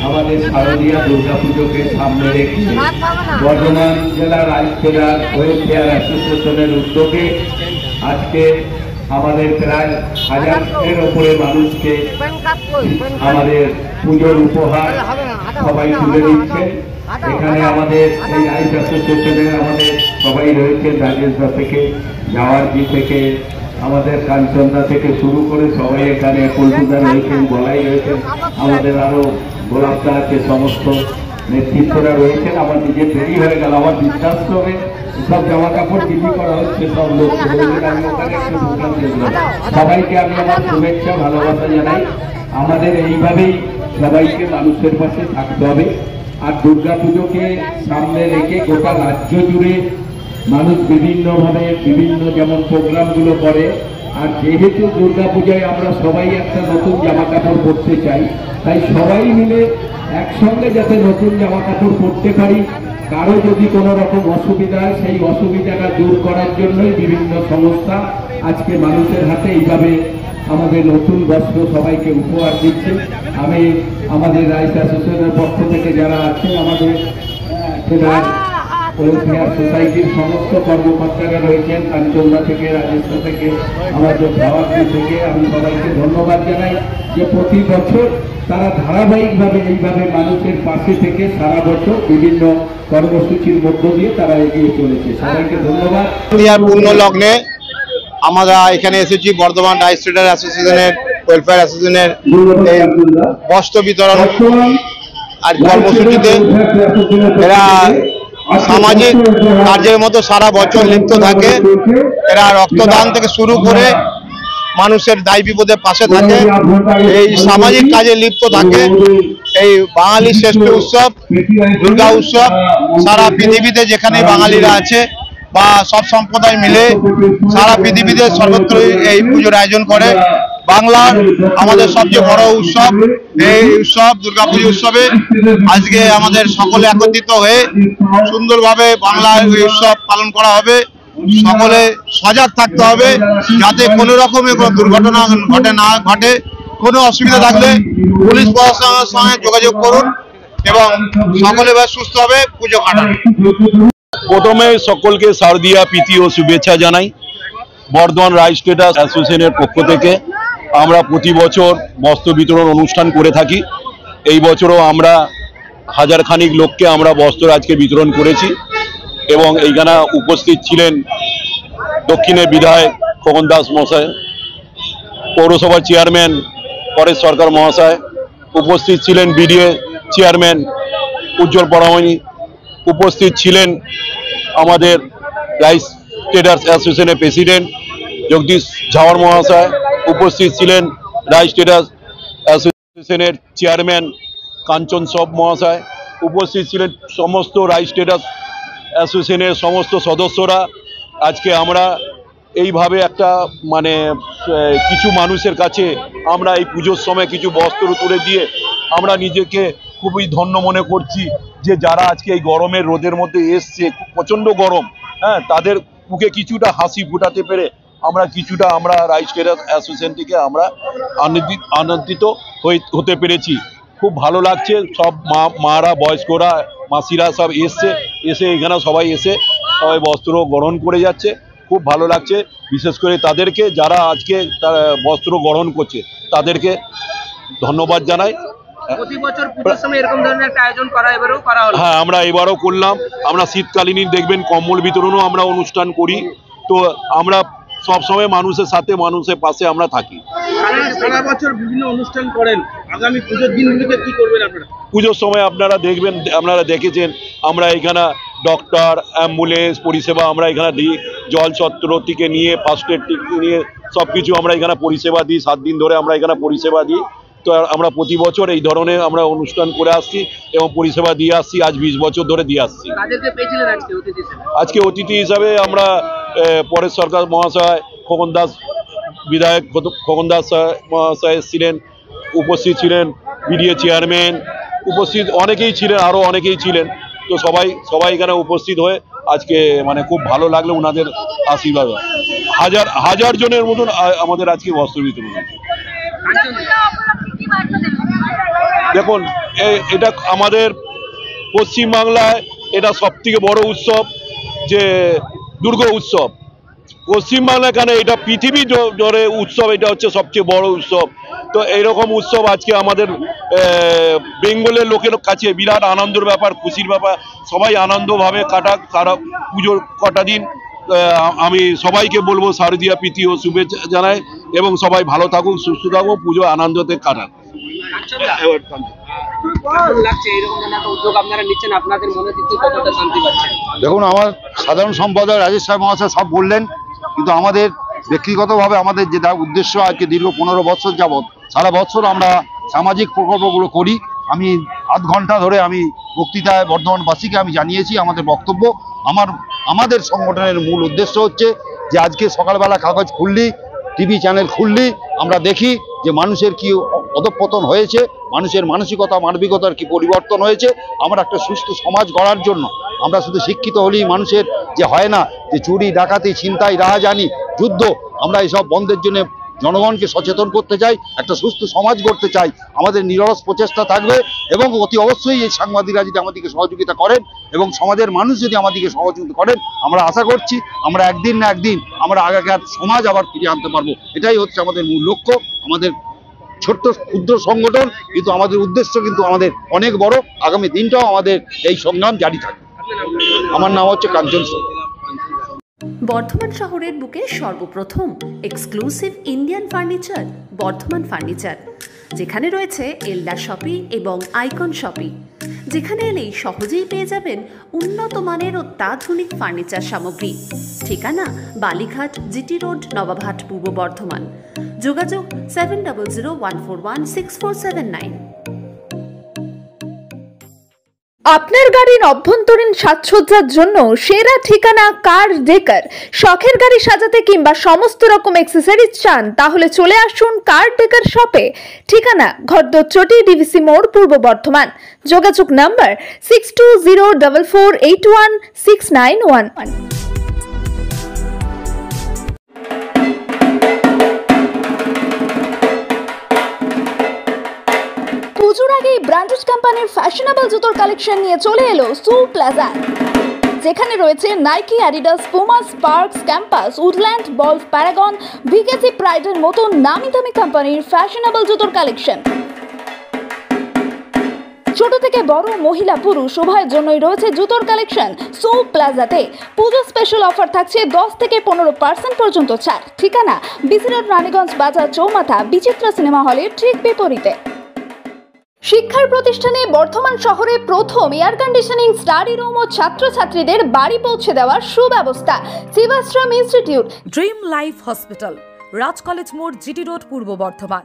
আমাদের শারদীয়া দুর্গাপুজোকে সামনে রেখে বর্ধমান জেলা রাজক্রীড়া ওয়েলফেয়ার অ্যাসোসিয়েশনের উদ্যোগে আজকে আমাদের প্রায় 1000-এর ওপরে মানুষকে আমাদের পুজোর উপহার সবাই তুলে দিচ্ছেন। এখানে আমাদের এই আইস অ্যাসোসিয়েশনের আমাদের সবাই রয়েছে, রাজেশদা থেকে জাওয়ারজি থেকে আমাদের কাঞ্চনদা থেকে শুরু করে সবাই এখানে কলকাতা রয়েছেন, বলাই রয়েছেন, আমাদের আরো গোলাপদা আছে, সমস্ত নেতৃত্বরা রয়েছেন। আমার নিজের দেরি হয়ে গেল, আমার বিশ্বাস করে সব জামা কাপড় বিক্রি করা হচ্ছে, সব লোক আমি ওখানে একটু ঢুকলাম দেখলাম। সবাইকে আমি আমার শুভেচ্ছা ভালোবাসা জানাই। আমাদের এইভাবেই সবাইকে মানুষের পাশে থাকতে হবে। আর দুর্গাপুজোকে সামনে রেখে গোটা রাজ্য জুড়ে মানুষ বিভিন্নভাবে বিভিন্ন যেমন প্রোগ্রামগুলো করে। আর যেহেতু দুর্গাপূজায় আমরা সবাই একটা নতুন জামা কাপড় পরতে চাই, তাই সবাই মিলে একসঙ্গে যাতে নতুন জামা কাপড় পরতে পারি। কারো যদি কোনো রকম অসুবিধা হয় সেই অসুবিধাটা দূর করার জন্যই বিভিন্ন সংস্থা আজকে মানুষের হাতে এইভাবে আমাদের নতুন বস্ত্র সবাইকে উপহার দিচ্ছে। আমি আমাদের রাইস অ্যাসোসিয়েশনের পক্ষ থেকে যারা আছে, আমাদের ওয়েলফেয়ার সোসাইটির সমস্ত কর্মকর্তারা রয়েছেন, কাঞ্চনদা থেকে রাজেশদা থেকে আমাদের জাওয়ারজি থেকে, আমি সবাইকে ধন্যবাদ জানাই যে প্রতি বছর তারা ধারাবাহিকভাবে এইভাবে মানুষের পাশে থেকে সারা বছর বিভিন্ন কর্মসূচির মধ্য দিয়ে তারা এগিয়ে চলেছে। সবাইকে ধন্যবাদ। পূর্ণ লগ্নে আমরা এখানে এসেছি বর্ধমান রাইস ট্রেডার অ্যাসোসিয়েশনের ওয়েলফেয়ার অ্যাসোসিয়েশনের বস্ত্র বিতরণ আর কর্মসূচিতে। এরা সামাজিক কাজের মতো সারা বছর লিপ্ত থাকে। এরা রক্তদান থেকে শুরু করে মানুষের দায় বিপদের পাশে থাকে, এই সামাজিক কাজে লিপ্ত থাকে। এই বাঙালির শ্রেষ্ঠ উৎসব দুর্গা উৎসব সারা পৃথিবীতে যেখানে বাঙালিরা আছে বা সব সম্প্রদায় মিলে সারা পৃথিবীতে সর্বত্রই এই পুজোর আয়োজন করে। বাংলার আমাদের সবচেয়ে বড় উৎসব এই উৎসব দুর্গাপুজো উৎসবে আজকে আমাদের সকলে একত্রিত হয়ে সুন্দরভাবে বাংলার এই উৎসব পালন করা হবে। সকলে সজাগ থাকতে হবে যাতে কোনো রকমের কোনো দুর্ঘটনা ঘটে। কোনো অসুবিধা থাকলে পুলিশ প্রশাসনের সঙ্গে যোগাযোগ করুন এবং সকলে সুস্থভাবে পুজো কাটান। প্রথমে সকলকে শারদীয়া প্রীতি ও শুভেচ্ছা জানাই। বর্ধমান রাইস ট্রেডার্স অ্যাসোসিয়েশনের পক্ষ থেকে আমরা প্রতি বছর বস্ত্র বিতরণ অনুষ্ঠান করে থাকি। এই বছরও আমরা 1000 খানিক লোককে আমরা বস্ত্র আজকে বিতরণ করেছি এবং এইখানে উপস্থিত ছিলেন দক্ষিণের বিধায়ক খোকন দাস মহাশয়, পৌরসভার চেয়ারম্যান পরেশ সরকার মহাশয়, উপস্থিত ছিলেন বিডিএ চেয়ারম্যান উজ্জ্বল পরামণি, উপস্থিত ছিলেন আমাদের রাইস ট্রেডার্স অ্যাসোসিয়েশনের প্রেসিডেন্ট জগদীশ ঝাওয়ার মহাশয়, উপস্থিত ছিলেন রাইস ট্রেডার্স অ্যাসোসিয়েশনের চেয়ারম্যান কাঞ্চন সব মহাশয়, উপস্থিত ছিলেন সমস্ত রাইস ট্রেডার্স অ্যাসোসিয়েশনের সমস্ত সদস্যরা। আজকে আমরা এইভাবে একটা কিছু মানুষের কাছে আমরা এই পুজোর সময় কিছু বস্ত্র তুলে দিয়ে আমরা নিজেকে খুবই ধন্য মনে করছি যে যারা আজকে এই গরমের রোদের মধ্যে এসছে, প্রচণ্ড গরম, হ্যাঁ, তাদের মুখে কিছুটা হাসি ফোটাতে পেরে আমরা রাইস ট্রেডার্স অ্যাসোসিয়েশন থেকে আমরা আনন্দিত হতে পেরেছি। খুব ভালো লাগছে। সব মারা বয়স্করা মাসিরা সব এসে এখানে সবাই বস্ত্র গ্রহণ করে যাচ্ছে। খুব ভালো লাগছে, বিশেষ করে তাদেরকে যারা আজকে বস্ত্র গ্রহণ করছে তাদেরকে ধন্যবাদ জানাই। প্রতি বছর পুজোর সময় এরকম ধরনের একটা আয়োজন করা হলো। হ্যাঁ, আমরা এবারও করলাম। আমরা শীতকালীন দেখবেন কম্বল বিতরণও আমরা অনুষ্ঠান করি। তো আমরা সবসময় মানুষের সাথে মানুষের পাশে আমরা থাকি। সারা বছর বিভিন্ন অনুষ্ঠান করেন, আগামী পুজোর দিনগুলোতে কি করবেন আপনারা? পুজোর সময় আপনারা দেখবেন, আপনারা দেখেছেন আমরা এখানে ডক্টর, অ্যাম্বুলেন্স পরিষেবা আমরা এখানে দিই। জলছত্র থেকে নিয়ে ফার্স্ট এড থেকে নিয়ে সব কিছু আমরা এখানে পরিষেবা দিই। 7 দিন ধরে আমরা এখানে পরিষেবা দিই। তো আমরা প্রতি বছর এই ধরনের আমরা অনুষ্ঠান করে আসছি এবং পরিষেবা দিয়ে আসছি, আজ 20 বছর ধরে দিয়ে আসছি। আজকে অতিথি হিসাবে আমরা পরেশ সরকার মহাশয়, খোকন দাস বিধায়ক খোকন দাস মহাশয় ছিলেন, উপস্থিত ছিলেন বিডিএ চেয়ারম্যান, উপস্থিত অনেকেই ছিলেন, আরও অনেকেই ছিলেন। তো সবাই এখানে উপস্থিত হয়ে আজকে খুব ভালো লাগলো ওনাদের আশীর্বাদ। হাজার জনের মতন আমাদের আজকে বস্ত্র বিতরণ হয়েছে। দেখুন, এটা আমাদের পশ্চিমবাংলায় এটা সবথেকে বড় উৎসব, যে দুর্গা উৎসব। পশ্চিমবাংলায় কেন, এটা পৃথিবী জুড়ে উৎসব, এটা হচ্ছে সবচেয়ে বড় উৎসব। তো এইরকম উৎসব আজকে আমাদের বেঙ্গলের লোকের কাছে বিরাট আনন্দের ব্যাপার, খুশির ব্যাপার। সবাই আনন্দভাবে কাটাক, তারা পুজোর কটা দিন। আমি সবাইকে বলবো শারদীয়া প্রীতি ও শুভেচ্ছা জানাই, এবং সবাই ভালো থাকুক, সুস্থ থাকুক, পুজো আনন্দতে কাটাক। দেখুন, আমার সাধারণ সম্পাদক রাজেশ সাহেব মহাশয় সব বললেন, কিন্তু আমাদের ব্যক্তিগতভাবে আমাদের যেটা উদ্দেশ্য, আজকে দীর্ঘ 15 বছর যাবৎ সারা বছর আমরা সামাজিক প্রকল্পগুলো করি। আমি আধ ঘন্টা ধরে আমি বক্তৃতায় বর্ধমানবাসীকে আমি জানিয়েছি আমাদের বক্তব্য। আমাদের সংগঠনের মূল উদ্দেশ্য হচ্ছে যে আজকে সকালবেলা কাগজ খুললি, টিভি চ্যানেল খুললি, আমরা দেখি যে মানুষের কি অধঃপতন হয়েছে, মানুষের মানসিকতা মানবিকতার কি পরিবর্তন হয়েছে। আমরা একটা সুস্থ সমাজ গড়ার জন্য আমরা শুধু শিক্ষিত হলেই মানুষের যে হয় না, যে চুরি ডাকাতি ছিনতাই রাহাজানি যুদ্ধ, আমরা এইসব বন্ধের জন্য জনগণকে সচেতন করতে চাই, একটা সুস্থ সমাজ গড়তে চাই। আমাদের নিরলস প্রচেষ্টা থাকবে, এবং অতি অবশ্যই এই সাংবাদিকরা যদি আমাদেরকে সহযোগিতা করেন এবং সমাজের মানুষ যদি আমাদেরকে সহযোগিতা করেন, আমরা আশা করছি আমরা একদিন না একদিন আমরা আগেকার সমাজ আবার ফিরিয়ে আনতে পারবো। এটাই হচ্ছে আমাদের মূল লক্ষ্য। আমাদের ছোট্ট ক্ষুদ্র সংগঠন, কিন্তু আমাদের উদ্দেশ্য কিন্তু আমাদের অনেক বড়। আগামী দিনটাও আমাদের এই সংগ্রাম জারি থাকবে। আমার নাম হচ্ছে কাঞ্চন সোম। বর্ধমান শহরের বুকে সর্বপ্রথম exclusive Indian furniture Bardhaman furniture, যেখানে রয়েছে এলডা শপি এবং আইকন শপি, যেখানে এলেই সহজেই পেয়ে যাবেন উন্নত মানের অত্যাধুনিক ফার্নিচার সামগ্রী। ঠিকানা বালিঘাট, জিটি রোড, নবাবহাট, পূর্ব বর্ধমান। যোগাযোগ 7001416479। আপনার গাড়ির অভ্যন্তরীণ সাজসজ্জার জন্য সেরা ঠিকানা কার ডেকার। শখের গাড়ি সাজাতে কিংবা সমস্ত রকম অ্যাক্সেসরিজ চান, তাহলে চলে আসুন কার ডেকার শপে। ঠিকানা ঘরদচটি, ডিভিসি মোড়, পূর্ব বর্ধমান। যোগাযোগ নাম্বার 6204481691। পুজোর আগেই ব্র্যান্ডেড কোম্পানির ফ্যাশনেবল জুতোর কালেকশন নিয়ে চলে এলো সু প্লাজা, যেখানে রয়েছে Nike, Adidas, Puma, Sparx, Campus, Woodland, বলফ, প্যারাগন, ভিকেসি, প্রাইডের মতো নামি দামি কোম্পানির ফ্যাশনেবল জুতোর কালেকশন। ছোট থেকে বড়, মহিলা পুরুষ উভয়ের জন্যই রয়েছে জুতোর কালেকশন সু প্লাজাতে। পুজো স্পেশাল অফার থাকছে 10 থেকে 15% পর্যন্ত ছাড়। ঠিকানা বিসি রোড, রানীগঞ্জ বাজার চৌমাথা, বিচিত্রা সিনেমা হলের ঠিক বিপরীতে। শিক্ষার প্রতিষ্ঠানে বর্ধমান শহরে প্রথম এয়ার কন্ডিশনিং স্টাডি রুম ও ছাত্রছাত্রীদের বাড়ি পৌঁছে দেওয়ার সুব্যবস্থা। শিবাশ্রম ইনস্টিটিউট, ড্রিম লাইফ হসপিটাল, রাজ কলেজ মোড়, জিটি রোড, পূর্ব বর্ধমান।